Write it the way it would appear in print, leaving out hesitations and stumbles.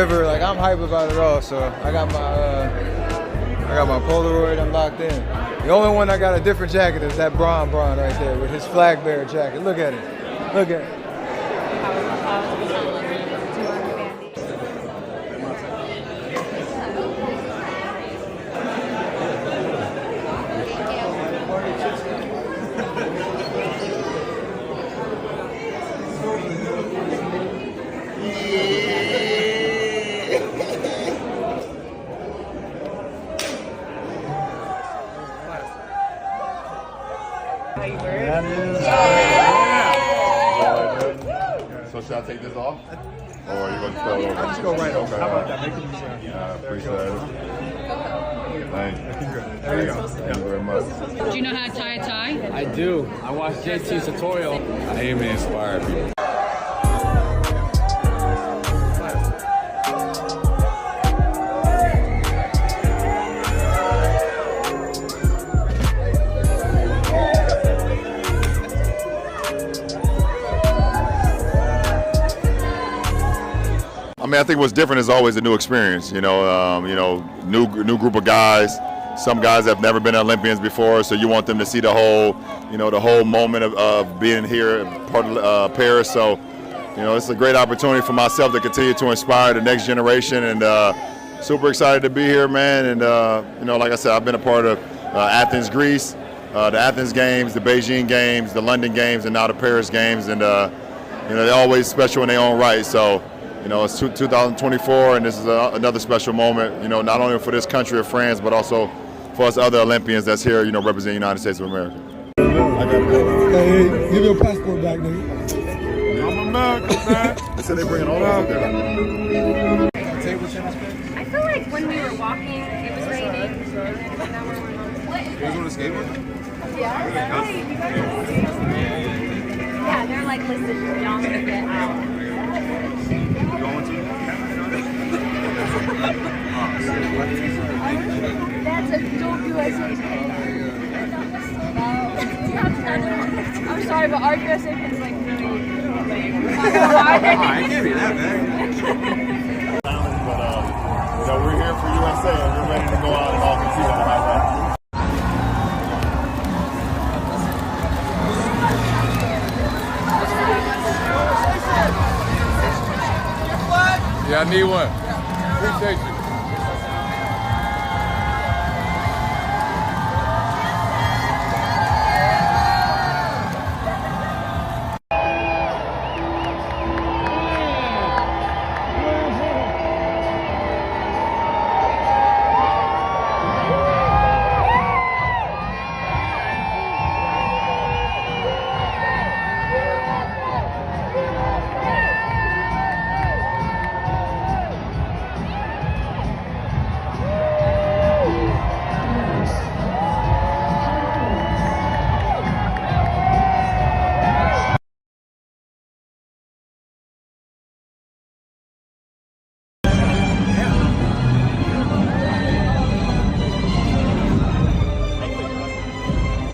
river. Like, I'm hype about it all. So I got my Polaroid. I'm locked in. The only one I got a different jacket is that Braun right there with his flag bearer jacket. Look at it. Look at it. So should I take this off? Or are you going to throw it over? Just go right over. Okay. How about that? Make it easy. Yeah, appreciate it. Thank you. There you go. Thank you very much. Do you know how to tie a tie? I do. I watched JT's tutorial. I aim to inspire people. I mean, I think what's different is always a new experience. New group of guys. Some guys have never been Olympians before, so you want them to see the whole, the whole moment of being here, part of Paris. So, it's a great opportunity for myself to continue to inspire the next generation, and super excited to be here, man. And like I said, I've been a part of Athens, Greece, the Athens Games, the Beijing Games, the London Games, and now the Paris Games, and they're always special in their own right. So. It's 2024, and this is another special moment, not only for this country of France, but also for us other Olympians that's here, representing the United States of America. Hey, give your passport back, nigga. I'm American, man. They said they bring it all out there. I feel like when we were walking, it was raining. And now we're on. You guys want to skateboard? Yeah, they're like, listen, y'all need to get out. That's a dope USA. I'm sorry, but our USA is like really. I can't be that bad. But we're here for USA, and we're ready to go out and all compete on the high level. Yeah, I need one. Appreciate you.